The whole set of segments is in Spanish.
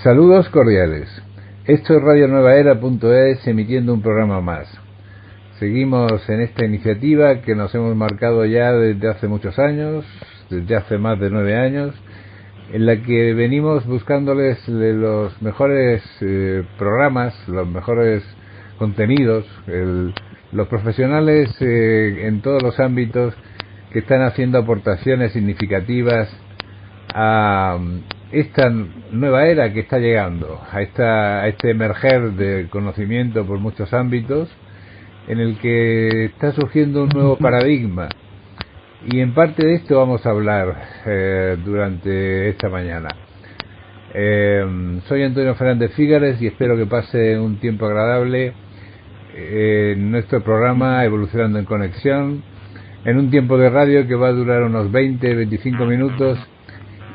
Saludos cordiales. Esto es radionuevaera.es emitiendo un programa más. Seguimos en esta iniciativa que nos hemos marcado ya desde hace muchos años, desde hace más de 9 años, en la que venimos buscándoles los mejores programas, los mejores contenidos, los profesionales en todos los ámbitos que están haciendo aportaciones significativas a esta nueva era que está llegando, a este emerger del conocimiento por muchos ámbitos, en el que está surgiendo un nuevo paradigma. Y en parte de esto vamos a hablar durante esta mañana. Soy Antonio Fernández Fígares y espero que pase un tiempo agradable en nuestro programa Evolucionando en Conexión, en un tiempo de radio que va a durar unos 20-25 minutos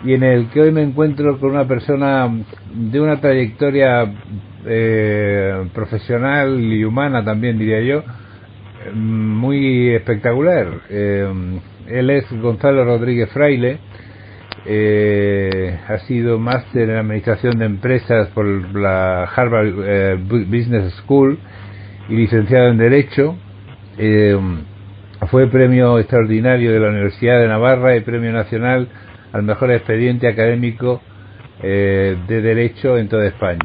y en el que hoy me encuentro con una persona de una trayectoria profesional y humana también, diría yo, muy espectacular. Él es Gonzalo Rodríguez Fraile, ha sido máster en Administración de Empresas por la Harvard Business School y licenciado en Derecho. Fue premio extraordinario de la Universidad de Navarra y premio nacional al mejor expediente académico de Derecho en toda España.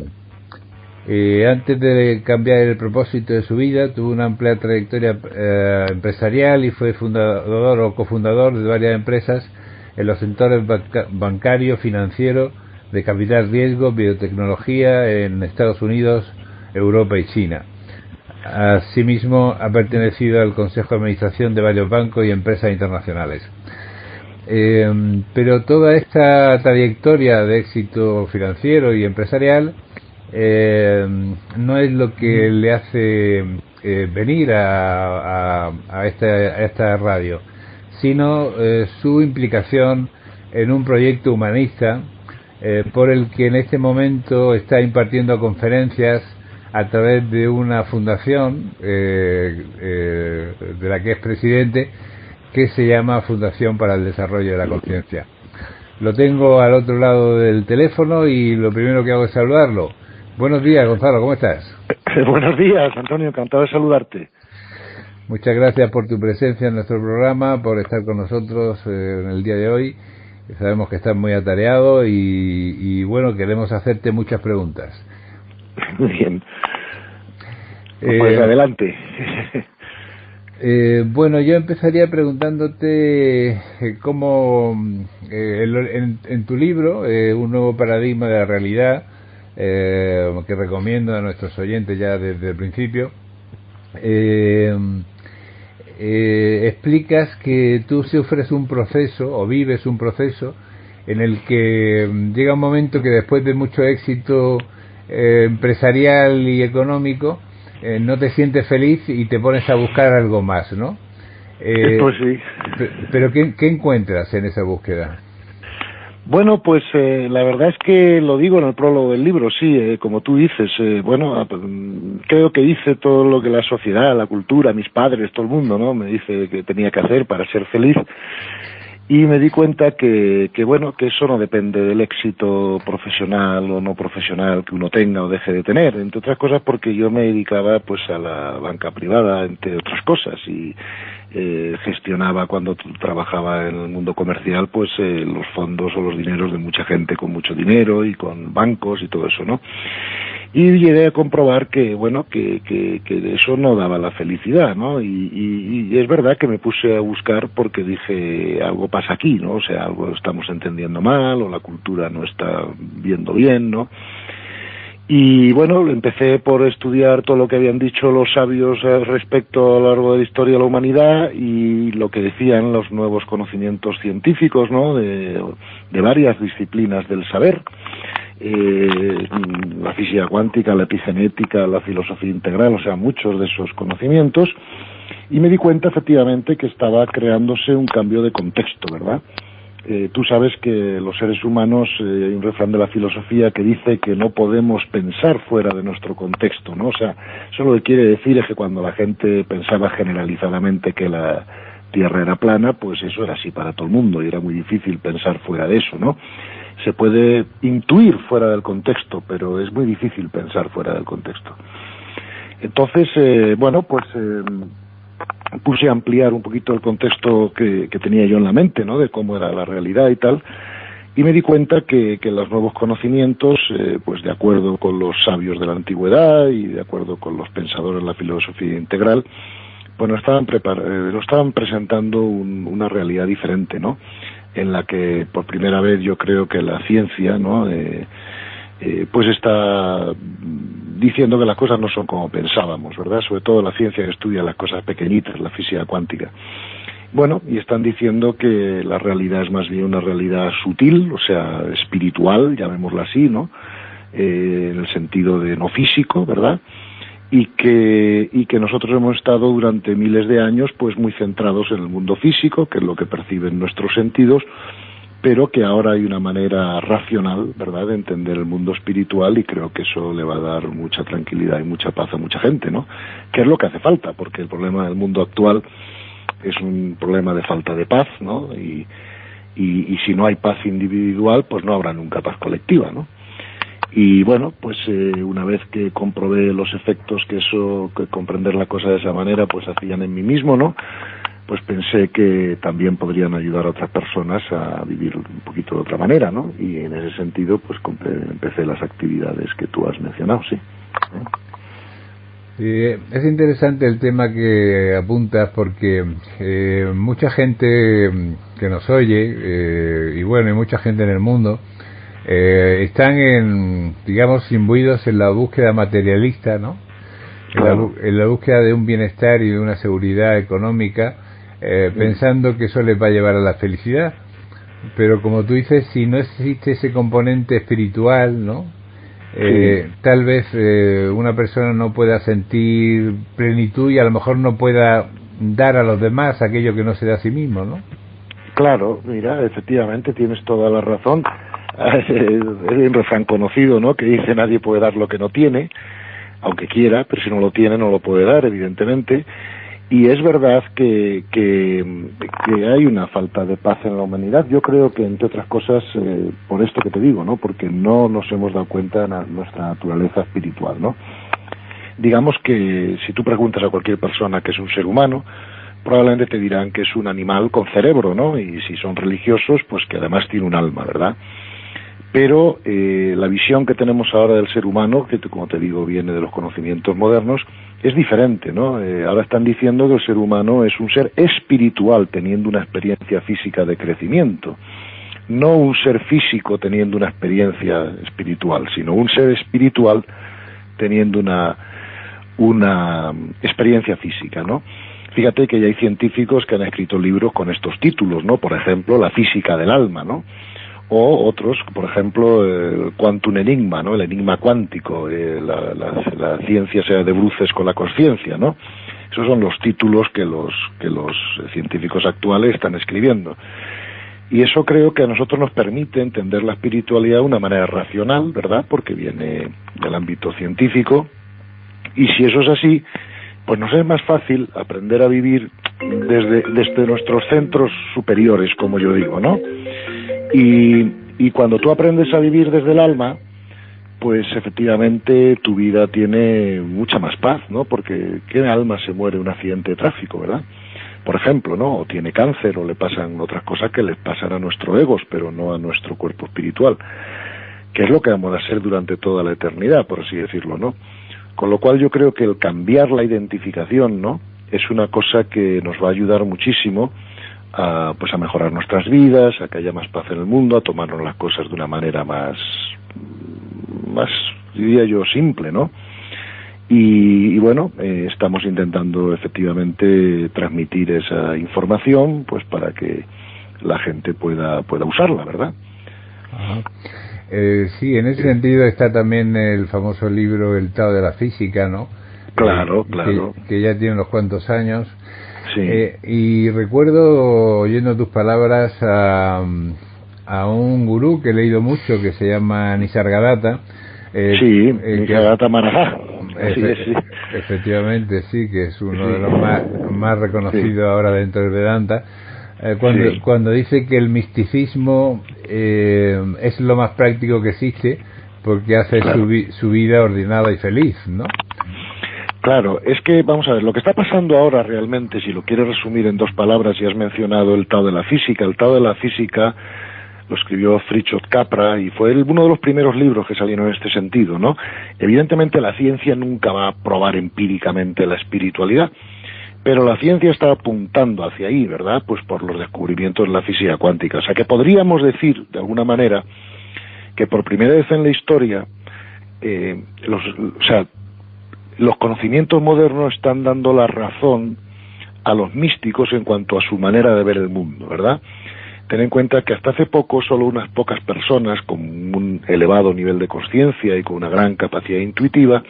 Antes de cambiar el propósito de su vida, tuvo una amplia trayectoria empresarial y fue fundador o cofundador de varias empresas en los sectores bancario, financiero, de capital riesgo, biotecnología en Estados Unidos, Europa y China. Asimismo, ha pertenecido al Consejo de Administración de varios bancos y empresas internacionales. Pero toda esta trayectoria de éxito financiero y empresarial no es lo que le hace venir a esta radio, sino su implicación en un proyecto humanista por el que en este momento está impartiendo conferencias a través de una fundación de la que es presidente, que se llama Fundación para el Desarrollo de la Conciencia. Lo tengo al otro lado del teléfono y lo primero que hago es saludarlo. Buenos días, Gonzalo, ¿cómo estás? Buenos días, Antonio, encantado de saludarte. Muchas gracias por tu presencia en nuestro programa, por estar con nosotros en el día de hoy. Sabemos que estás muy atareado y bueno, queremos hacerte muchas preguntas. Muy bien. Pues adelante. Bueno, yo empezaría preguntándote cómo en tu libro, Un nuevo paradigma de la realidad, que recomiendo a nuestros oyentes ya desde el principio, explicas que tú sufres un proceso o vives un proceso en el que llega un momento que después de mucho éxito empresarial y económico, no te sientes feliz y te pones a buscar algo más, ¿no? Pues sí. Pero ¿qué encuentras en esa búsqueda? Bueno, pues la verdad es que lo digo en el prólogo del libro, sí, como tú dices, bueno, creo que hice todo lo que la sociedad, la cultura, mis padres, todo el mundo, ¿no? Me dice que tenía que hacer para ser feliz. Y me di cuenta que bueno, que eso no depende del éxito profesional o no profesional que uno tenga o deje de tener, entre otras cosas porque yo me dedicaba pues a la banca privada, entre otras cosas, y gestionaba cuando trabajaba en el mundo comercial pues los fondos o los dineros de mucha gente con mucho dinero y con bancos y todo eso, ¿no? Y llegué a comprobar que, bueno, que eso no daba la felicidad, ¿no? Y es verdad que me puse a buscar porque dije, algo pasa aquí, ¿no? O sea, algo estamos entendiendo mal o la cultura no está viendo bien, ¿no? Y bueno, empecé por estudiar todo lo que habían dicho los sabios respecto a lo largo de la historia de la humanidad y lo que decían los nuevos conocimientos científicos, ¿no? De varias disciplinas del saber. La física cuántica, la epigenética, la filosofía integral, o sea, muchos de esos conocimientos, y me di cuenta efectivamente que estaba creándose un cambio de contexto, ¿verdad? Tú sabes que los seres humanos, hay un refrán de la filosofía que dice que no podemos pensar fuera de nuestro contexto, ¿no? O sea, eso lo que quiere decir es que cuando la gente pensaba generalizadamente que la Tierra era plana, pues eso era así para todo el mundo y era muy difícil pensar fuera de eso, ¿no? se puede intuir fuera del contexto, pero es muy difícil pensar fuera del contexto. Entonces, puse a ampliar un poquito el contexto que tenía yo en la mente, ¿no?, de cómo era la realidad y tal, y me di cuenta que los nuevos conocimientos, pues de acuerdo con los sabios de la antigüedad y de acuerdo con los pensadores de la filosofía integral, pues nos estaban presentando una realidad diferente, ¿no?, en la que por primera vez yo creo que la ciencia, ¿no?, pues está diciendo que las cosas no son como pensábamos, ¿verdad? Sobre todo la ciencia que estudia las cosas pequeñitas, la física cuántica. Bueno, y están diciendo que la realidad es más bien una realidad sutil, o sea, espiritual, llamémosla así, ¿no?, en el sentido de no físico, ¿verdad?, y que nosotros hemos estado durante miles de años pues muy centrados en el mundo físico, que es lo que perciben nuestros sentidos, pero que ahora hay una manera racional, ¿verdad?, de entender el mundo espiritual, y creo que eso le va a dar mucha tranquilidad y mucha paz a mucha gente, ¿no?, que es lo que hace falta, porque el problema del mundo actual es un problema de falta de paz, ¿no?, y si no hay paz individual, pues no habrá nunca paz colectiva, ¿no? Y bueno, pues una vez que comprobé los efectos que comprender la cosa de esa manera pues hacían en mí mismo, ¿no?, pues pensé que también podrían ayudar a otras personas a vivir un poquito de otra manera, ¿no? Y en ese sentido pues empecé las actividades que tú has mencionado, sí. Es interesante el tema que apuntas, porque mucha gente que nos oye, y bueno, y mucha gente en el mundo, están digamos, imbuidos en la búsqueda materialista, ¿no? Claro. En la búsqueda de un bienestar y de una seguridad económica, pensando que eso les va a llevar a la felicidad. Pero como tú dices, si no existe ese componente espiritual, ¿no?, tal vez una persona no pueda sentir plenitud y a lo mejor no pueda dar a los demás aquello que no se da a sí mismo, ¿no? Claro, mira, efectivamente tienes toda la razón. Es un refrán conocido, ¿no?, que dice: nadie puede dar lo que no tiene, aunque quiera, pero si no lo tiene no lo puede dar, evidentemente. Y es verdad que hay una falta de paz en la humanidad. Yo creo que, entre otras cosas, por esto que te digo, ¿no?, porque no nos hemos dado cuenta de nuestra naturaleza espiritual, ¿no? Digamos que si tú preguntas a cualquier persona que es un ser humano, probablemente te dirán que es un animal con cerebro, ¿no? Y si son religiosos, pues que además tiene un alma, ¿verdad? Pero la visión que tenemos ahora del ser humano, que como te digo viene de los conocimientos modernos, es diferente, ¿no? Ahora están diciendo que el ser humano es un ser espiritual teniendo una experiencia física de crecimiento, no un ser físico teniendo una experiencia espiritual, sino un ser espiritual teniendo una experiencia física, ¿no? Fíjate que ya hay científicos que han escrito libros con estos títulos, ¿no? Por ejemplo, La física del alma, ¿no? O otros, por ejemplo, el Quantum Enigma, ¿no?, el enigma cuántico, la ciencia se de bruces con la conciencia, ¿no? Esos son los títulos que los científicos actuales están escribiendo. Y eso creo que a nosotros nos permite entender la espiritualidad de una manera racional, ¿verdad?, porque viene del ámbito científico. Y si eso es así, pues nos es más fácil aprender a vivir desde nuestros centros superiores, como yo digo, ¿no? Y cuando tú aprendes a vivir desde el alma, pues efectivamente tu vida tiene mucha más paz, ¿no? Porque ¿qué alma se muere en un accidente de tráfico, verdad? Por ejemplo, ¿no? O tiene cáncer, o le pasan otras cosas que les pasan a nuestro ego, pero no a nuestro cuerpo espiritual, que es lo que vamos a ser durante toda la eternidad, por así decirlo, ¿no? Con lo cual yo creo que el cambiar la identificación, ¿no?, es una cosa que nos va a ayudar muchísimo a mejorar nuestras vidas, a que haya más paz en el mundo, a tomarnos las cosas de una manera más diría yo, simple, ¿no? Y bueno, estamos intentando efectivamente transmitir esa información, pues para que la gente pueda usarla, ¿verdad? Ajá. Sí, en ese sentido está también el famoso libro El Tao de la Física, ¿no? Claro, claro. Que ya tiene unos cuantos años. Sí. Y recuerdo, oyendo tus palabras, a un gurú que he leído mucho, que se llama Nisargadatta. Sí, Nisargadatta Maharaja. Sí. Efectivamente, sí, que es uno de los más reconocidos ahora dentro del Vedanta. Cuando dice que el misticismo es lo más práctico que existe porque hace su vida ordenada y feliz, ¿no? Claro, es que, vamos a ver, lo que está pasando ahora realmente, si lo quieres resumir en 2 palabras, y has mencionado el Tao de la Física. El Tao de la Física lo escribió Fritjof Capra y fue uno de los primeros libros que salieron en este sentido, ¿no? Evidentemente la ciencia nunca va a probar empíricamente la espiritualidad, pero la ciencia está apuntando hacia ahí, ¿verdad? Pues por los descubrimientos de la física cuántica. O sea, que podríamos decir, de alguna manera, que por primera vez en la historia, los conocimientos modernos están dando la razón a los místicos en cuanto a su manera de ver el mundo, ¿verdad? Ten en cuenta que hasta hace poco solo unas pocas personas con un elevado nivel de conciencia y con una gran capacidad intuitiva,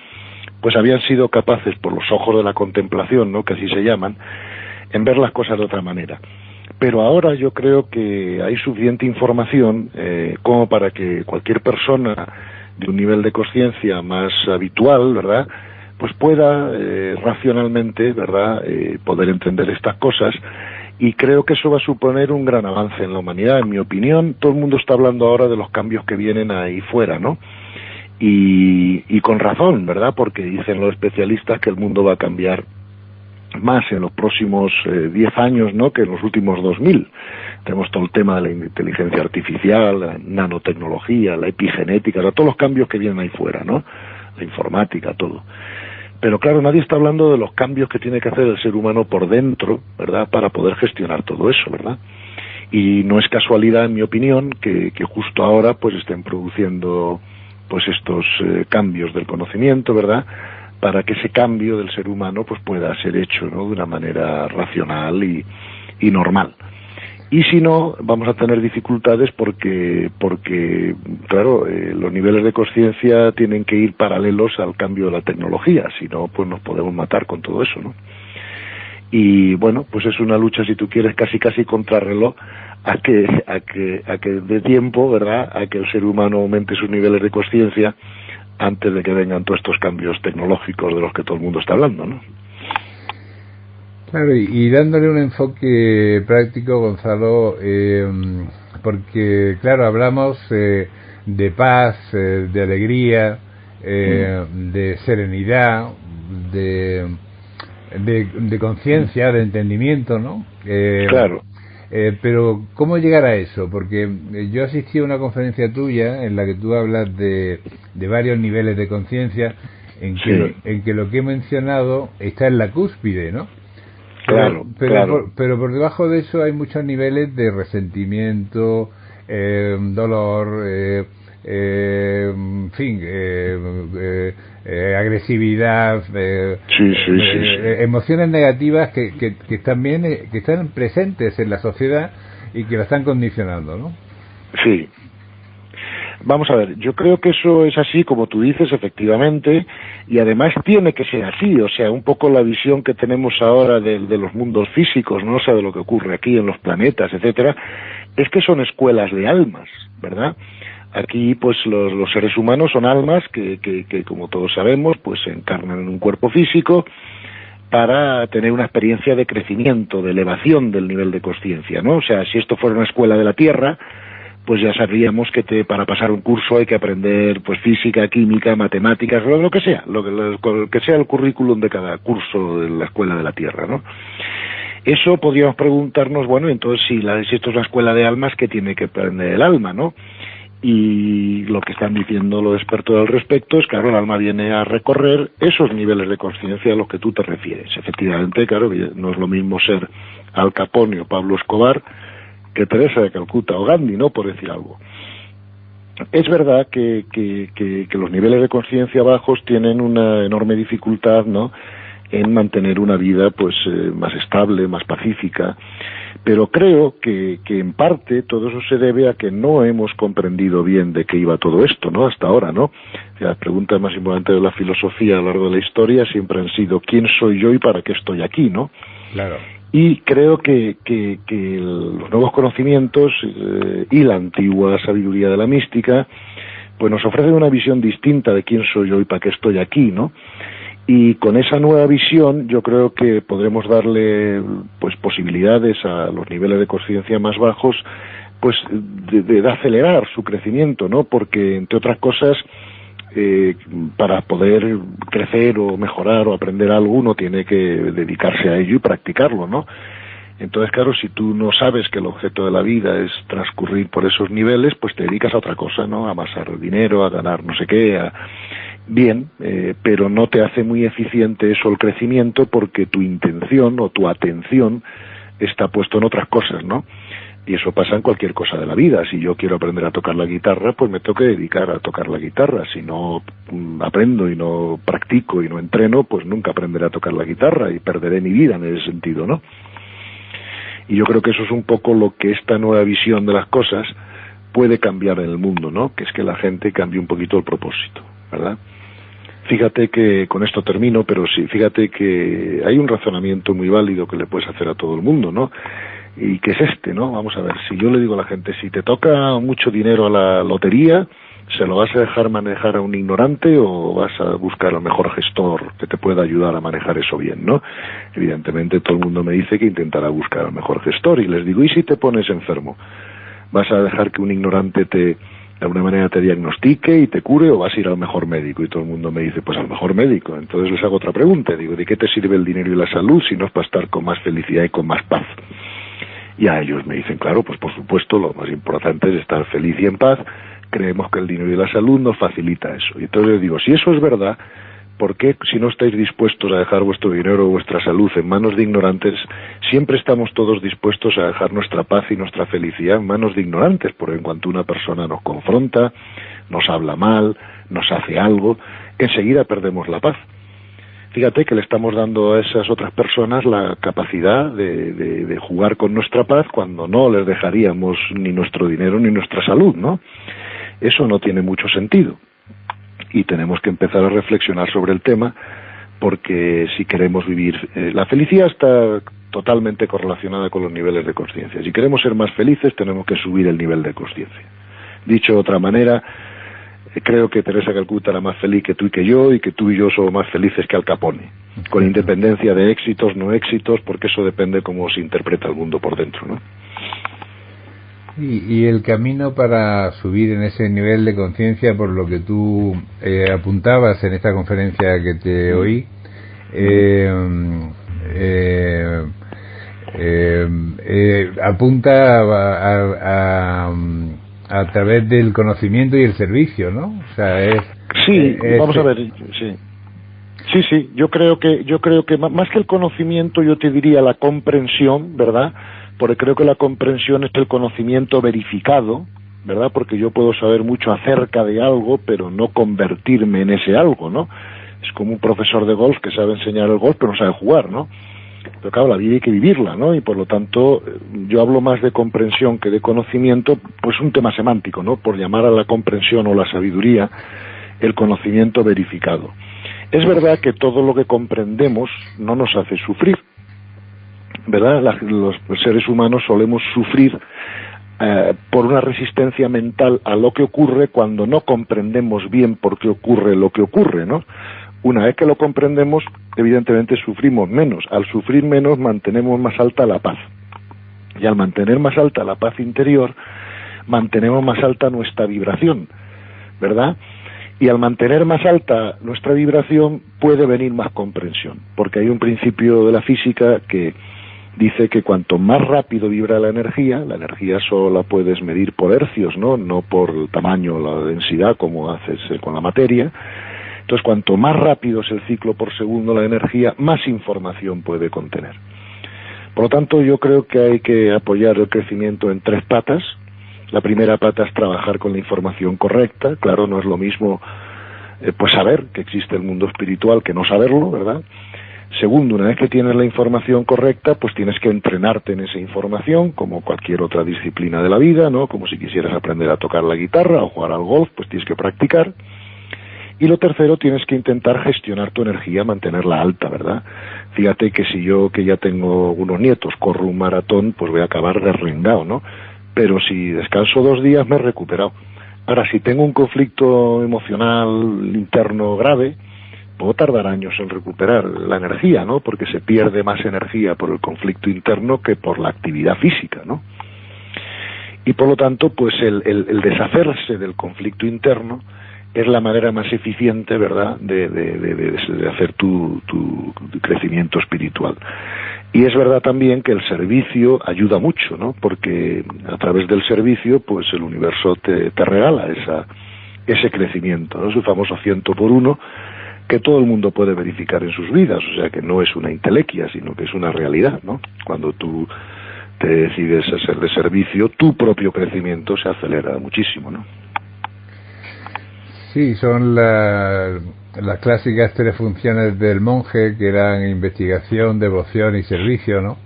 pues habían sido capaces, por los ojos de la contemplación, ¿no?, que así se llaman, en ver las cosas de otra manera. Pero ahora yo creo que hay suficiente información como para que cualquier persona de un nivel de conciencia más habitual, ¿verdad?, pues pueda racionalmente, ¿verdad?, poder entender estas cosas, y creo que eso va a suponer un gran avance en la humanidad. En mi opinión, todo el mundo está hablando ahora de los cambios que vienen ahí fuera, ¿no? Y con razón, ¿verdad?, porque dicen los especialistas que el mundo va a cambiar más en los próximos 10 años, ¿no?, que en los últimos 2000. Tenemos todo el tema de la inteligencia artificial, la nanotecnología, la epigenética, todos los cambios que vienen ahí fuera, ¿no?, la informática, todo. Pero claro, nadie está hablando de los cambios que tiene que hacer el ser humano por dentro, ¿verdad?, para poder gestionar todo eso, ¿verdad? Y no es casualidad, en mi opinión, que justo ahora pues estén produciendo pues estos cambios del conocimiento, ¿verdad?, para que ese cambio del ser humano pues pueda ser hecho, ¿no?, de una manera racional y normal. Y si no, vamos a tener dificultades porque claro, los niveles de conciencia tienen que ir paralelos al cambio de la tecnología, si no, pues nos podemos matar con todo eso, ¿no? Y bueno, pues es una lucha, si tú quieres, casi contrarreloj a que dé tiempo, ¿verdad?, a que el ser humano aumente sus niveles de conciencia antes de que vengan todos estos cambios tecnológicos de los que todo el mundo está hablando, ¿no? Claro, y dándole un enfoque práctico, Gonzalo, porque, claro, hablamos de paz, de alegría, de serenidad, de conciencia, de entendimiento, ¿no? Claro. Pero, ¿cómo llegar a eso? Porque yo asistí a una conferencia tuya en la que tú hablas de varios niveles de conciencia, en que lo que he mencionado está en la cúspide, ¿no? Claro. Pero por debajo de eso hay muchos niveles de resentimiento, dolor, en fin, agresividad, emociones negativas que también que están presentes en la sociedad y que la están condicionando, ¿no? Sí. Vamos a ver, yo creo que eso es así, como tú dices, efectivamente, y además tiene que ser así, o sea, un poco la visión que tenemos ahora de los mundos físicos, ¿no? O sea, de lo que ocurre aquí en los planetas, etcétera, es que son escuelas de almas, ¿verdad? Aquí, pues, los seres humanos son almas que, como todos sabemos, pues se encarnan en un cuerpo físico para tener una experiencia de crecimiento, de elevación del nivel de conciencia, ¿no? O sea, si esto fuera una escuela de la Tierra, pues ya sabríamos que para pasar un curso hay que aprender pues física, química, matemáticas, lo que sea, lo que sea el currículum de cada curso de la escuela de la Tierra, ¿no? Eso podríamos preguntarnos, bueno, entonces si esto es la escuela de almas, ¿qué tiene que aprender el alma, no? Y lo que están diciendo los expertos al respecto es, claro, el alma viene a recorrer esos niveles de conciencia a los que tú te refieres. Efectivamente, claro, no es lo mismo ser Al Capone o Pablo Escobar que Teresa de Calcuta o Gandhi, ¿no?, por decir algo. Es verdad que los niveles de conciencia bajos tienen una enorme dificultad, ¿no?, en mantener una vida pues más estable, más pacífica, pero creo que en parte todo eso se debe a que no hemos comprendido bien de qué iba todo esto, ¿no?, hasta ahora, ¿no? O sea, las preguntas más importantes de la filosofía a lo largo de la historia siempre han sido ¿quién soy yo y para qué estoy aquí?, ¿no? Claro. Y creo que los nuevos conocimientos y la antigua sabiduría de la mística pues nos ofrecen una visión distinta de quién soy yo y para qué estoy aquí, ¿no? Y con esa nueva visión yo creo que podremos darle pues posibilidades a los niveles de conciencia más bajos, pues de acelerar su crecimiento, ¿no? Porque, entre otras cosas, para poder crecer o mejorar o aprender algo, uno tiene que dedicarse a ello y practicarlo, ¿no? Entonces, claro, si tú no sabes que el objeto de la vida es transcurrir por esos niveles, pues te dedicas a otra cosa, ¿no? A amasar dinero, a ganar no sé qué, bien, pero no te hace muy eficiente eso el crecimiento, porque tu intención o tu atención está puesto en otras cosas, ¿no? Y eso pasa en cualquier cosa de la vida. Si yo quiero aprender a tocar la guitarra, pues me tengo que dedicar a tocar la guitarra. Si no aprendo y no practico y no entreno, pues nunca aprenderé a tocar la guitarra y perderé mi vida en ese sentido, ¿no? Y yo creo que eso es un poco lo que esta nueva visión de las cosas puede cambiar en el mundo, ¿no? Que es que la gente cambie un poquito el propósito, ¿verdad? Fíjate que, con esto termino, pero sí, fíjate que hay un razonamiento muy válido que le puedes hacer a todo el mundo, ¿no? Y que es este, ¿no? Vamos a ver, si yo le digo a la gente, si te toca mucho dinero a la lotería, ¿se lo vas a dejar manejar a un ignorante o vas a buscar al mejor gestor que te pueda ayudar a manejar eso bien, ¿no? Evidentemente todo el mundo me dice que intentará buscar al mejor gestor, y les digo, ¿y si te pones enfermo? ¿Vas a dejar que un ignorante de alguna manera te diagnostique y te cure, o vas a ir al mejor médico? Y todo el mundo me dice, pues al mejor médico. Entonces les hago otra pregunta, digo, ¿de qué te sirve el dinero y la salud si no es para estar con más felicidad y con más paz? Y a ellos me dicen, claro, pues por supuesto, lo más importante es estar feliz y en paz. Creemos que el dinero y la salud nos facilita eso. Y entonces les digo, si eso es verdad, ¿por qué, si no estáis dispuestos a dejar vuestro dinero o vuestra salud en manos de ignorantes, siempre estamos todos dispuestos a dejar nuestra paz y nuestra felicidad en manos de ignorantes? Porque en cuanto una persona nos confronta, nos habla mal, nos hace algo, enseguida perdemos la paz. Fíjate que le estamos dando a esas otras personas la capacidad de jugar con nuestra paz, cuando no les dejaríamos ni nuestro dinero ni nuestra salud, ¿no? Eso no tiene mucho sentido. Y tenemos que empezar a reflexionar sobre el tema, porque si queremos vivir... la felicidad está totalmente correlacionada con los niveles de conciencia. Si queremos ser más felices, tenemos que subir el nivel de conciencia. Dicho de otra manera, creo que Teresa Calcuta era más feliz que tú y que yo, y que tú y yo somos más felices que Al Capone, con independencia de éxitos, no éxitos, porque eso depende cómo se interpreta el mundo por dentro, ¿no? Y el camino para subir en ese nivel de conciencia, por lo que tú apuntabas en esta conferencia que te oí, apunta a través del conocimiento y el servicio, ¿no? O sea, sí, vamos a ver, sí, yo creo que más que el conocimiento, yo te diría la comprensión, ¿verdad? Porque creo que la comprensión es el conocimiento verificado, ¿verdad? Porque yo puedo saber mucho acerca de algo, pero no convertirme en ese algo, ¿no? Es como un profesor de golf que sabe enseñar el golf, pero no sabe jugar, ¿no? Pero claro, la vida hay que vivirla, ¿no? Y por lo tanto, yo hablo más de comprensión que de conocimiento, pues un tema semántico, ¿no? Por llamar a la comprensión o la sabiduría el conocimiento verificado. Es verdad que todo lo que comprendemos no nos hace sufrir, ¿verdad? Los seres humanos solemos sufrir por una resistencia mental a lo que ocurre cuando no comprendemos bien por qué ocurre lo que ocurre, ¿no? Una vez que lo comprendemos, evidentemente sufrimos menos. Al sufrir menos, mantenemos más alta la paz. Y al mantener más alta la paz interior, mantenemos más alta nuestra vibración, ¿verdad? Y al mantener más alta nuestra vibración, puede venir más comprensión. Porque hay un principio de la física que dice que cuanto más rápido vibra la energía solo la puedes medir por hercios, no por el tamaño o la densidad como haces con la materia. Entonces, cuanto más rápido es el ciclo por segundo la energía, más información puede contener. Por lo tanto, yo creo que hay que apoyar el crecimiento en 3 patas. La primera pata es trabajar con la información correcta. Claro, no es lo mismo pues saber que existe el mundo espiritual que no saberlo, ¿verdad? Segundo, una vez que tienes la información correcta, pues tienes que entrenarte en esa información, como cualquier otra disciplina de la vida, ¿no? Como si quisieras aprender a tocar la guitarra o jugar al golf, pues tienes que practicar. Y lo tercero, tienes que intentar gestionar tu energía, mantenerla alta, ¿verdad? Fíjate que si yo, que ya tengo unos nietos, corro un maratón, pues voy a acabar derrengado, ¿no? Pero si descanso 2 días, me he recuperado. Ahora, si tengo un conflicto emocional interno grave, puedo tardar años en recuperar la energía, ¿no? Porque se pierde más energía por el conflicto interno que por la actividad física, ¿no? Y por lo tanto, pues el deshacerse del conflicto interno es la manera más eficiente, ¿verdad?, de hacer tu crecimiento espiritual. Y es verdad también que el servicio ayuda mucho, ¿no? Porque a través del servicio, pues el universo te regala ese crecimiento, ¿no? Es el famoso 100 por 1 que todo el mundo puede verificar en sus vidas, o sea que no es una intelequia, sino que es una realidad, ¿no? Cuando tú te decides a ser de servicio, tu propio crecimiento se acelera muchísimo, ¿no? Sí, son las clásicas tres funciones del monje, que eran investigación, devoción y servicio, ¿no?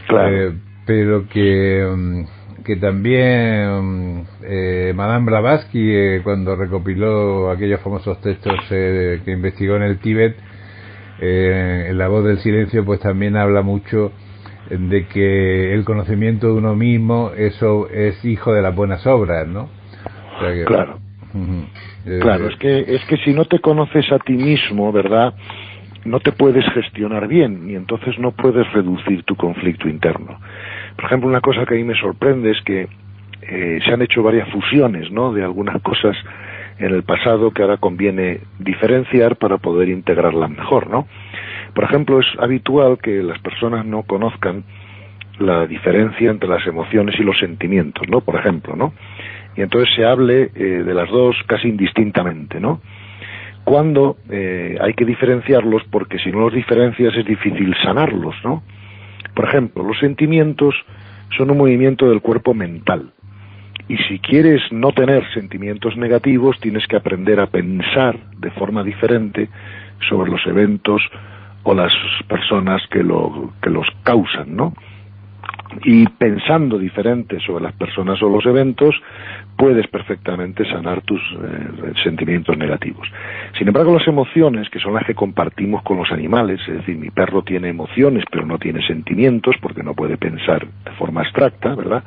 Claro. Pero que también Madame Blavatsky, cuando recopiló aquellos famosos textos que investigó en el Tíbet, en La voz del silencio, pues también habla mucho de que el conocimiento de uno mismo, eso es hijo de las buenas obras, ¿no? O sea que, claro. Claro, es que si no te conoces a ti mismo, ¿verdad?, no te puedes gestionar bien y entonces no puedes reducir tu conflicto interno. Por ejemplo, una cosa que a mí me sorprende es que se han hecho varias fusiones, ¿no?, de algunas cosas en el pasado que ahora conviene diferenciar para poder integrarlas mejor, ¿no? Por ejemplo, es habitual que las personas no conozcan la diferencia entre las emociones y los sentimientos, ¿no? Por ejemplo, ¿no? Y entonces se hable de las dos casi indistintamente, ¿no? Cuando hay que diferenciarlos, porque si no los diferencias es difícil sanarlos, ¿no? Por ejemplo, los sentimientos son un movimiento del cuerpo mental. Y si quieres no tener sentimientos negativos, tienes que aprender a pensar de forma diferente sobre los eventos o las personas que los causan, ¿no? Y pensando diferente sobre las personas o los eventos, puedes perfectamente sanar tus sentimientos negativos. Sin embargo, las emociones, que son las que compartimos con los animales, es decir, mi perro tiene emociones pero no tiene sentimientos porque no puede pensar de forma abstracta, ¿verdad?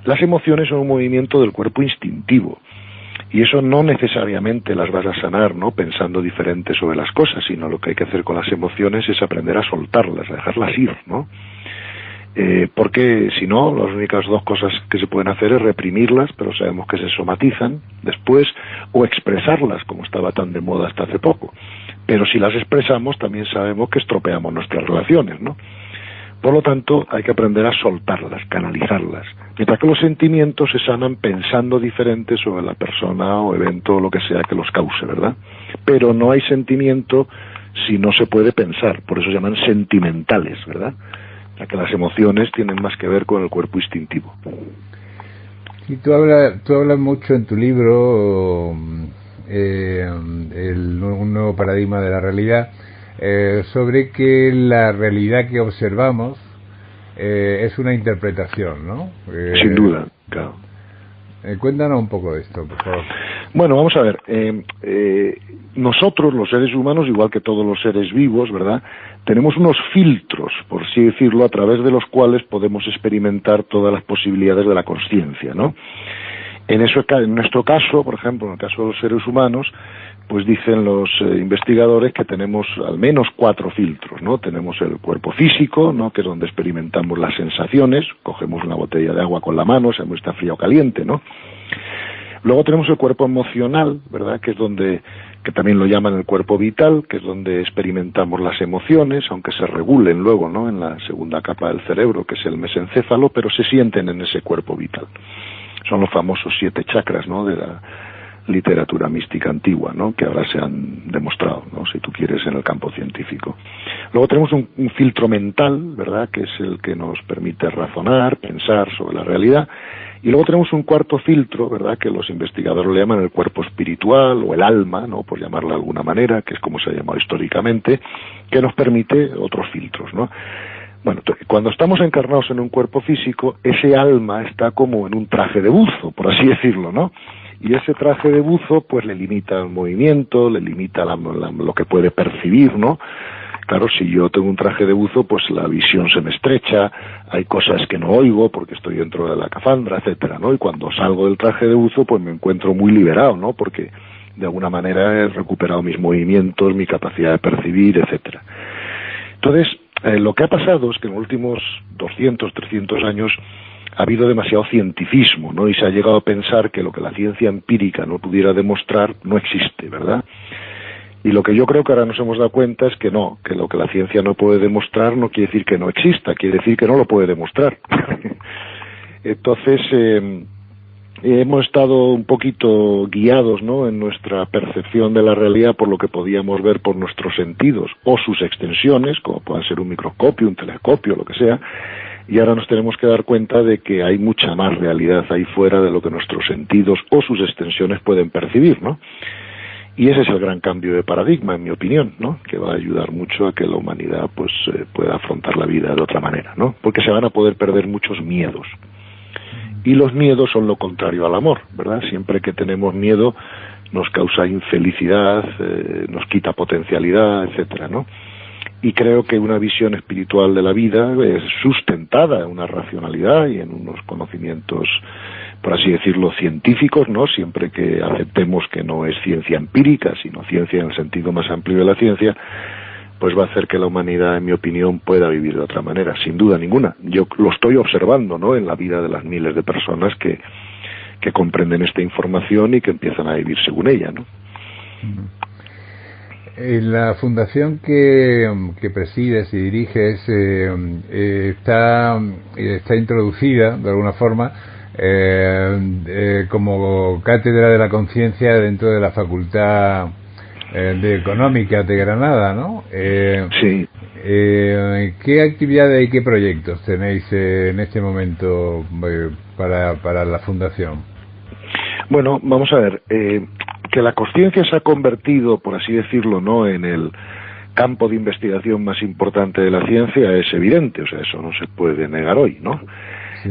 Las emociones son un movimiento del cuerpo instintivo. Y eso no necesariamente las vas a sanar, ¿no?, pensando diferente sobre las cosas, sino lo que hay que hacer con las emociones es aprender a soltarlas, a dejarlas ir, ¿no? Porque si no, las únicas dos cosas que se pueden hacer es reprimirlas, pero sabemos que se somatizan después, o expresarlas, como estaba tan de moda hasta hace poco. Pero si las expresamos, también sabemos que estropeamos nuestras relaciones, ¿no? Por lo tanto, hay que aprender a soltarlas, canalizarlas. Mientras que los sentimientos se sanan pensando diferente sobre la persona o evento o lo que sea que los cause, ¿verdad? Pero no hay sentimiento si no se puede pensar, por eso se llaman sentimentales, ¿verdad? Ya que las emociones tienen más que ver con el cuerpo instintivo. Sí, tú hablas mucho en tu libro, un nuevo paradigma de la realidad, sobre que la realidad que observamos es una interpretación, ¿no? Sin duda, claro. Cuéntanos un poco de esto, por favor. Bueno, vamos a ver. Nosotros, los seres humanos, igual que todos los seres vivos, ¿verdad?, tenemos unos filtros, por así decirlo, a través de los cuales podemos experimentar todas las posibilidades de la consciencia, ¿no? En nuestro caso, por ejemplo, en el caso de los seres humanos, pues dicen los investigadores que tenemos al menos 4 filtros, ¿no? Tenemos el cuerpo físico, ¿no?, que es donde experimentamos las sensaciones, cogemos una botella de agua con la mano, sabemos si está fría o caliente, ¿no? Luego tenemos el cuerpo emocional, ¿verdad?, que es donde, que también lo llaman el cuerpo vital, que es donde experimentamos las emociones, aunque se regulen luego, ¿no?, en la segunda capa del cerebro, que es el mesencéfalo, pero se sienten en ese cuerpo vital. Son los famosos 7 chakras, ¿no?, de la literatura mística antigua, ¿no?, que ahora se han demostrado, ¿no?, si tú quieres, en el campo científico. Luego tenemos un filtro mental, ¿verdad?, que es el que nos permite razonar, pensar sobre la realidad. Y luego tenemos un cuarto filtro, ¿verdad?, que los investigadores le llaman el cuerpo espiritual o el alma, ¿no?, por llamarlo de alguna manera, que es como se ha llamado históricamente, que nos permite otros filtros, ¿no? Bueno, cuando estamos encarnados en un cuerpo físico, ese alma está como en un traje de buzo, por así decirlo, ¿no? Y ese traje de buzo, pues le limita el movimiento, le limita lo que puede percibir, ¿no? Claro, si yo tengo un traje de buzo, pues la visión se me estrecha, hay cosas que no oigo porque estoy dentro de la cafandra, etcétera, ¿no? Y cuando salgo del traje de buzo, pues me encuentro muy liberado, ¿no? Porque de alguna manera he recuperado mis movimientos, mi capacidad de percibir, etcétera. Entonces, lo que ha pasado es que en los últimos 200, 300 años ha habido demasiado cientificismo, ¿no? Y se ha llegado a pensar que lo que la ciencia empírica no pudiera demostrar no existe, ¿verdad? Y lo que yo creo que ahora nos hemos dado cuenta es que no, que lo que la ciencia no puede demostrar no quiere decir que no exista, quiere decir que no lo puede demostrar. Entonces, hemos estado un poquito guiados, ¿no?, en nuestra percepción de la realidad por lo que podíamos ver por nuestros sentidos o sus extensiones, como puedan ser un microscopio, un telescopio, lo que sea, y ahora nos tenemos que dar cuenta de que hay mucha más realidad ahí fuera de lo que nuestros sentidos o sus extensiones pueden percibir, ¿no? Y ese es el gran cambio de paradigma, en mi opinión, ¿no?, que va a ayudar mucho a que la humanidad pues pueda afrontar la vida de otra manera, ¿no?, porque se van a poder perder muchos miedos. Y los miedos son lo contrario al amor, ¿verdad? Siempre que tenemos miedo nos causa infelicidad, nos quita potencialidad, etcétera, ¿no? Y creo que una visión espiritual de la vida es sustentada en una racionalidad y en unos conocimientos, por así decirlo, científicos, ¿no? Siempre que aceptemos que no es ciencia empírica, sino ciencia en el sentido más amplio de la ciencia, pues va a hacer que la humanidad, en mi opinión, pueda vivir de otra manera, sin duda ninguna. Yo lo estoy observando, ¿no?, en la vida de las miles de personas que comprenden esta información y que empiezan a vivir según ella, ¿no? La fundación que presides y diriges está introducida, de alguna forma, como cátedra de la conciencia dentro de la Facultad de Económica de Granada, ¿no? Sí. ¿Qué actividades y qué proyectos tenéis en este momento para la fundación? Bueno, vamos a ver, que la conciencia se ha convertido, por así decirlo, ¿no?, en el campo de investigación más importante de la ciencia es evidente, o sea, eso no se puede negar hoy, ¿no? Sí.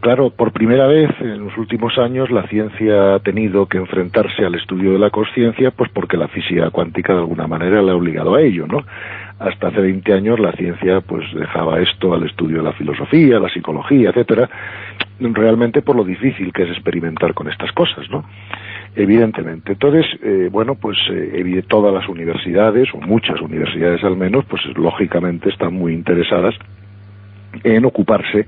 Claro, por primera vez en los últimos años la ciencia ha tenido que enfrentarse al estudio de la consciencia, pues porque la física cuántica de alguna manera le ha obligado a ello, ¿no? Hasta hace 20 años la ciencia pues dejaba esto al estudio de la filosofía, la psicología, etcétera, realmente por lo difícil que es experimentar con estas cosas, ¿no? Evidentemente. Entonces, todas las universidades, o muchas universidades al menos, pues lógicamente están muy interesadas en ocuparse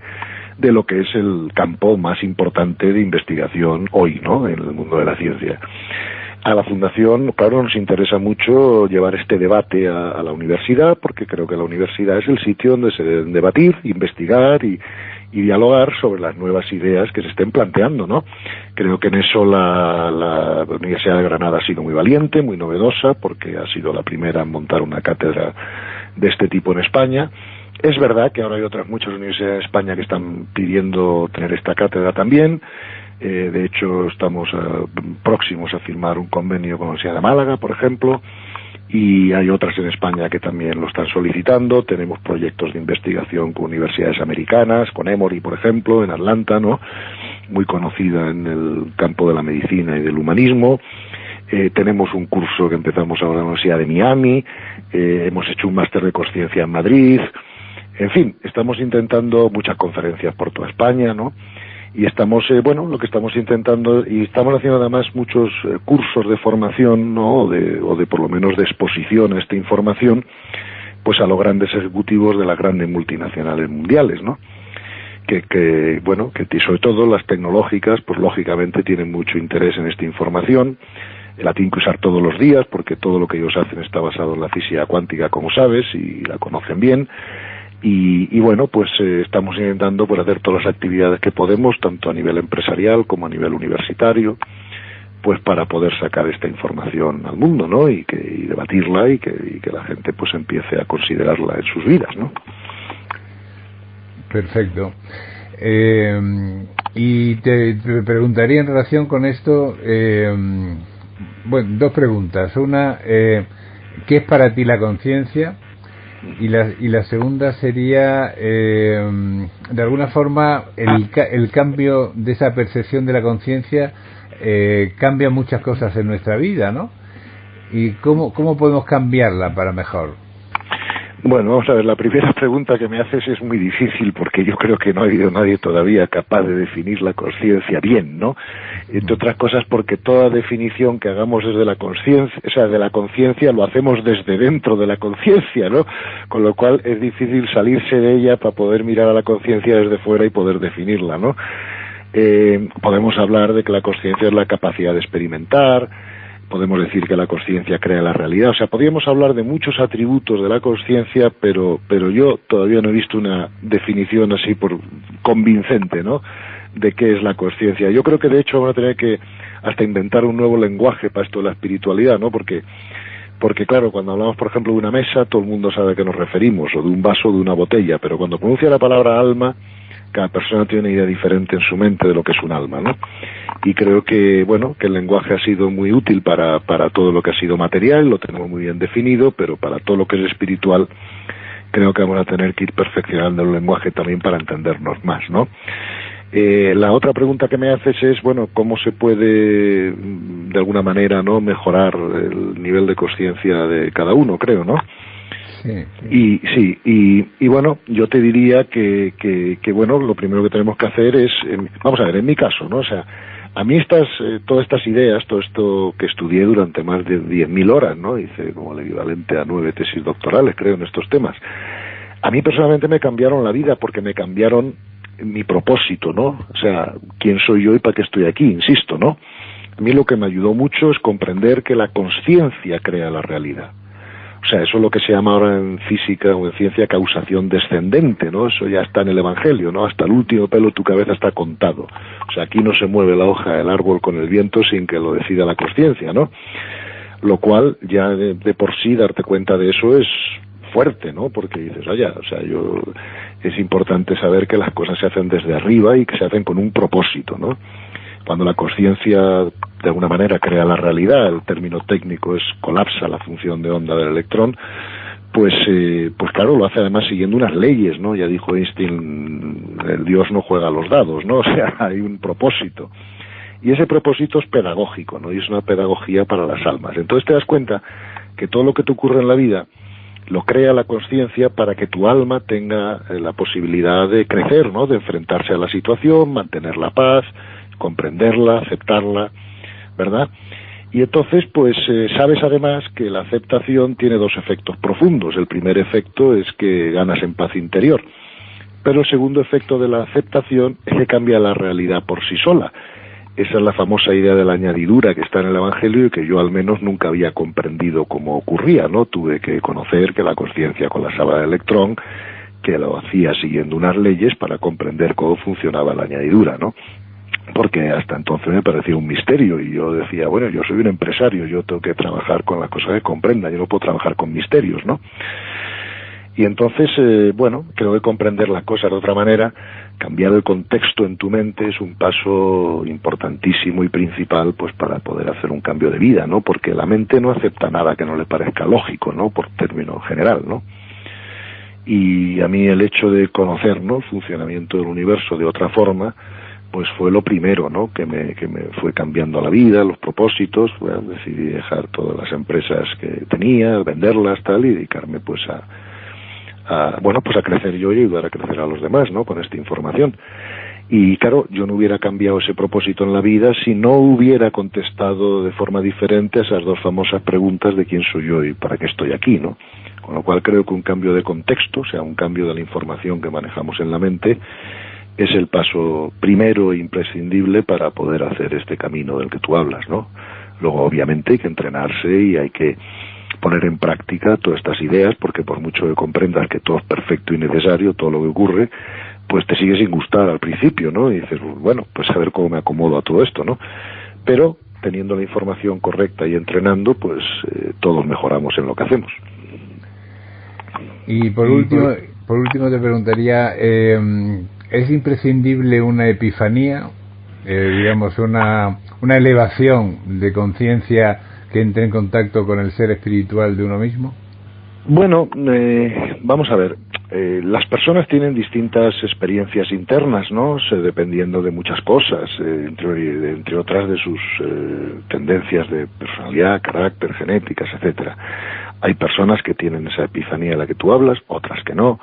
de lo que es el campo más importante de investigación hoy, ¿no?, en el mundo de la ciencia. A la Fundación, claro, nos interesa mucho llevar este debate a la universidad, porque creo que la universidad es el sitio donde se deben debatir, investigar y dialogar sobre las nuevas ideas que se estén planteando, ¿no? Creo que en eso la Universidad de Granada ha sido muy valiente, muy novedosa, porque ha sido la primera en montar una cátedra de este tipo en España. Es verdad que ahora hay otras muchas universidades de España que están pidiendo tener esta cátedra también. De hecho, estamos próximos a firmar un convenio con la Universidad de Málaga, por ejemplo, y hay otras en España que también lo están solicitando. Tenemos proyectos de investigación con universidades americanas, con Emory, por ejemplo, en Atlanta, ¿no?, muy conocida en el campo de la medicina y del humanismo. Tenemos un curso que empezamos ahora en la Universidad de Miami, hemos hecho un máster de conciencia en Madrid. En fin, estamos intentando muchas conferencias por toda España, ¿no? Y estamos, lo que estamos intentando, y estamos haciendo además muchos cursos de formación, ¿no?, o de por lo menos de exposición a esta información, pues a los grandes ejecutivos de las grandes multinacionales mundiales, ¿no? Que sobre todo las tecnológicas, pues lógicamente tienen mucho interés en esta información. La tienen que usar todos los días, porque todo lo que ellos hacen está basado en la física cuántica, como sabes, y la conocen bien. Y estamos intentando hacer todas las actividades que podemos, tanto a nivel empresarial como a nivel universitario, pues para poder sacar esta información al mundo, ¿no?, y debatirla y que la gente pues empiece a considerarla en sus vidas, ¿no? Perfecto. Y te preguntaría en relación con esto, dos preguntas. Una, ¿qué es para ti la conciencia? Y la segunda sería, de alguna forma, el cambio de esa percepción de la conciencia cambia muchas cosas en nuestra vida, ¿no? ¿Y cómo podemos cambiarla para mejor? Bueno, vamos a ver, la primera pregunta que me haces es muy difícil porque yo creo que no ha habido nadie todavía capaz de definir la conciencia bien, ¿no? Entre otras cosas porque toda definición que hagamos desde la conciencia, o sea, de la conciencia, lo hacemos desde dentro de la conciencia, ¿no? Con lo cual es difícil salirse de ella para poder mirar a la conciencia desde fuera y poder definirla, ¿no? Podemos hablar de que la conciencia es la capacidad de experimentar. Podemos decir que la consciencia crea la realidad. O sea, podríamos hablar de muchos atributos de la consciencia, pero yo todavía no he visto una definición así por convincente, ¿no?, de qué es la consciencia. Yo creo que de hecho vamos a tener que hasta inventar un nuevo lenguaje para esto de la espiritualidad, ¿no? Porque claro, cuando hablamos, por ejemplo, de una mesa, todo el mundo sabe a qué nos referimos, o de un vaso o de una botella, pero cuando pronuncia la palabra alma, cada persona tiene una idea diferente en su mente de lo que es un alma, ¿no? Y creo que, bueno, que el lenguaje ha sido muy útil para todo lo que ha sido material, lo tenemos muy bien definido, pero para todo lo que es espiritual, creo que vamos a tener que ir perfeccionando el lenguaje también para entendernos más, ¿no? La otra pregunta que me haces es, bueno, ¿cómo se puede, de alguna manera, no mejorar el nivel de conciencia de cada uno, creo, ¿no? Sí. Y bueno, yo te diría que bueno, lo primero que tenemos que hacer es, vamos a ver, en mi caso, ¿no? O sea, a mí todas estas ideas, todo esto que estudié durante más de 10.000 horas, ¿no? Hice como el equivalente a 9 tesis doctorales, creo, en estos temas. A mí personalmente me cambiaron la vida porque me cambiaron mi propósito, ¿no? O sea, quién soy yo y para qué estoy aquí, insisto, ¿no? A mí lo que me ayudó mucho es comprender que la consciencia crea la realidad. O sea, eso es lo que se llama ahora en física o en ciencia causación descendente, ¿no? Eso ya está en el Evangelio, ¿no? Hasta el último pelo de tu cabeza está contado. O sea, aquí no se mueve la hoja del árbol con el viento sin que lo decida la consciencia, ¿no? Lo cual, ya de por sí, darte cuenta de eso es fuerte, ¿no? Porque dices, oye, o sea, es importante saber que las cosas se hacen desde arriba y que se hacen con un propósito, ¿no? Cuando la consciencia de alguna manera crea la realidad, el término técnico es colapsa la función de onda del electrón, pues claro, lo hace además siguiendo unas leyes, ¿no? Ya dijo Einstein, el Dios no juega a los dados, ¿no? O sea, hay un propósito. Y ese propósito es pedagógico, ¿no? Y es una pedagogía para las almas. Entonces te das cuenta que todo lo que te ocurre en la vida lo crea la consciencia para que tu alma tenga la posibilidad de crecer, ¿no? De enfrentarse a la situación, mantener la paz, comprenderla, aceptarla, ¿verdad? Y entonces, pues, sabes además que la aceptación tiene dos efectos profundos. El primer efecto es que ganas en paz interior, pero el segundo efecto de la aceptación es que cambia la realidad por sí sola. Esa es la famosa idea de la añadidura que está en el Evangelio y que yo al menos nunca había comprendido cómo ocurría, ¿no? Tuve que conocer que la consciencia colapsaba el electrón, que lo hacía siguiendo unas leyes para comprender cómo funcionaba la añadidura, ¿no? Porque hasta entonces me parecía un misterio y yo decía, bueno, yo soy un empresario, yo tengo que trabajar con las cosas que comprenda, yo no puedo trabajar con misterios, ¿no? Y entonces, bueno, creo que comprender las cosas de otra manera, cambiar el contexto en tu mente es un paso importantísimo y principal, pues para poder hacer un cambio de vida, ¿no? Porque la mente no acepta nada que no le parezca lógico, ¿no? Por término general, ¿no? Y a mí el hecho de conocer, ¿no?, el funcionamiento del universo de otra forma, pues fue lo primero, ¿no?, que me fue cambiando la vida, los propósitos. Bueno, decidí dejar todas las empresas que tenía, venderlas, tal, y dedicarme pues a crecer yo y ayudar a crecer a los demás, ¿no?, con esta información. Y claro, yo no hubiera cambiado ese propósito en la vida si no hubiera contestado de forma diferente a esas dos famosas preguntas de quién soy yo y para qué estoy aquí, ¿no? Con lo cual creo que un cambio de contexto, o sea, un cambio de la información que manejamos en la mente, es el paso primero e imprescindible para poder hacer este camino del que tú hablas, ¿no? Luego, obviamente, hay que entrenarse y hay que poner en práctica todas estas ideas, porque por mucho que comprendas que todo es perfecto y necesario, todo lo que ocurre, pues te sigue sin gustar al principio, ¿no? Y dices, bueno, pues a ver cómo me acomodo a todo esto, ¿no? Pero teniendo la información correcta y entrenando, pues todos mejoramos en lo que hacemos. Y por último te preguntaría, ¿es imprescindible una epifanía, digamos una elevación de conciencia que entre en contacto con el ser espiritual de uno mismo? Bueno, vamos a ver, las personas tienen distintas experiencias internas, ¿no? Dependiendo de muchas cosas, entre otras de sus tendencias de personalidad, carácter, genéticas, etcétera. Hay personas que tienen esa epifanía de la que tú hablas, otras que no,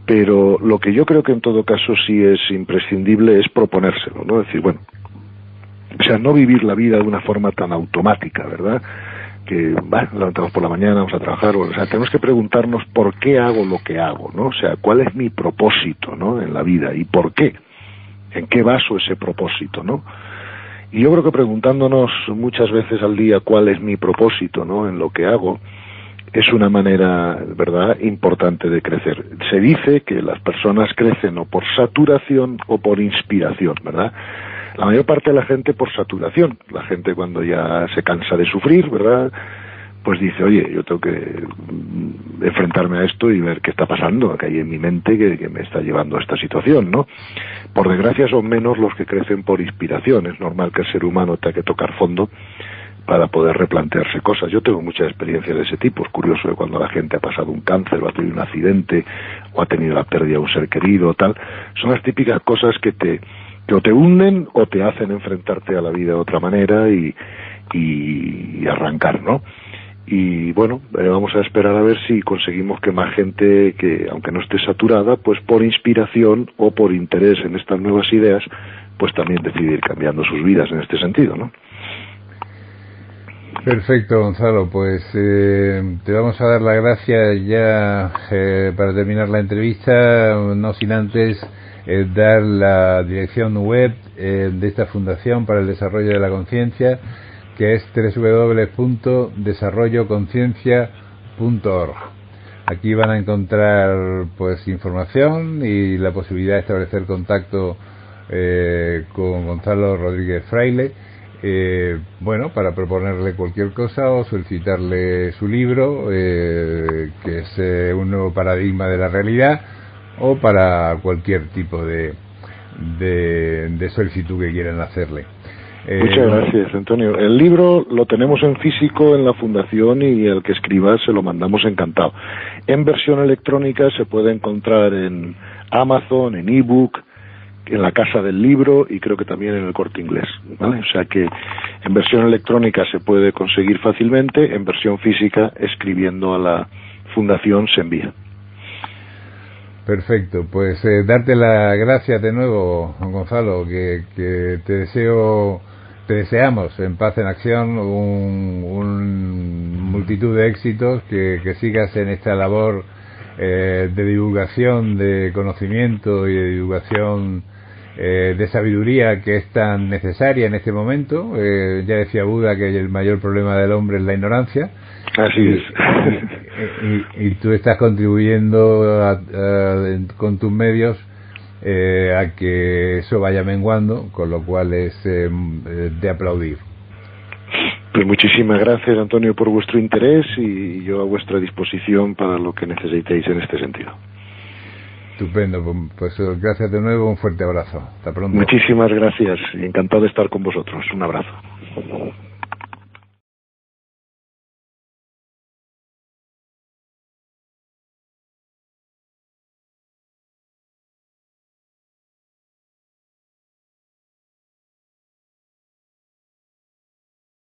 pero lo que yo creo que en todo caso sí es imprescindible es proponérselo, ¿no? Es decir, bueno, o sea, no vivir la vida de una forma tan automática, ¿verdad? Que, bueno, levantamos por la mañana, vamos a trabajar, o sea, tenemos que preguntarnos por qué hago lo que hago, ¿no? O sea, cuál es mi propósito, ¿no? En la vida, y por qué, en qué baso ese propósito, ¿no? Y yo creo que preguntándonos muchas veces al día cuál es mi propósito, ¿no? En lo que hago, es una manera, ¿verdad?, importante de crecer. Se dice que las personas crecen o por saturación o por inspiración, ¿verdad? La mayor parte de la gente por saturación. La gente cuando ya se cansa de sufrir, ¿verdad?, pues dice, oye, yo tengo que enfrentarme a esto y ver qué está pasando, que hay en mi mente que me está llevando a esta situación, ¿no? Por desgracia son menos los que crecen por inspiración. Es normal que el ser humano tenga que tocar fondo para poder replantearse cosas. Yo tengo muchas experiencias de ese tipo. Es curioso que cuando la gente ha pasado un cáncer o ha tenido un accidente o ha tenido la pérdida de un ser querido o tal, son las típicas cosas que o te hunden o te hacen enfrentarte a la vida de otra manera y arrancar, ¿no? Y bueno, vamos a esperar a ver si conseguimos que más gente, que aunque no esté saturada, pues por inspiración o por interés en estas nuevas ideas, pues también decide ir cambiando sus vidas en este sentido, ¿no? Perfecto, Gonzalo, pues te vamos a dar las gracias ya para terminar la entrevista, no sin antes dar la dirección web de esta Fundación para el Desarrollo de la Conciencia, que es www.desarrolloconciencia.org. Aquí van a encontrar pues información y la posibilidad de establecer contacto con Gonzalo Rodríguez Fraile, bueno, para proponerle cualquier cosa o solicitarle su libro, que es un nuevo paradigma de la realidad, o para cualquier tipo de solicitud que quieran hacerle. Muchas gracias, Antonio. El libro lo tenemos en físico en la Fundación y el que escriba se lo mandamos encantado. En versión electrónica se puede encontrar en Amazon, en ebook, en la Casa del Libro y creo que también en el Corte Inglés, ¿vale? O sea que en versión electrónica se puede conseguir fácilmente, en versión física, escribiendo a la Fundación se envía. Perfecto, pues darte las gracias de nuevo, Gonzalo, que te deseamos en Paz en Acción un multitud de éxitos, que sigas en esta labor de divulgación de conocimiento y de divulgación de sabiduría que es tan necesaria en este momento. Ya decía Buda que el mayor problema del hombre es la ignorancia. Así es. Y tú estás contribuyendo con tus medios a que eso vaya menguando, con lo cual es de aplaudir. Pues muchísimas gracias, Antonio, por vuestro interés y yo a vuestra disposición para lo que necesitéis en este sentido. Estupendo, pues gracias de nuevo, un fuerte abrazo. Hasta pronto. Muchísimas gracias y encantado de estar con vosotros. Un abrazo.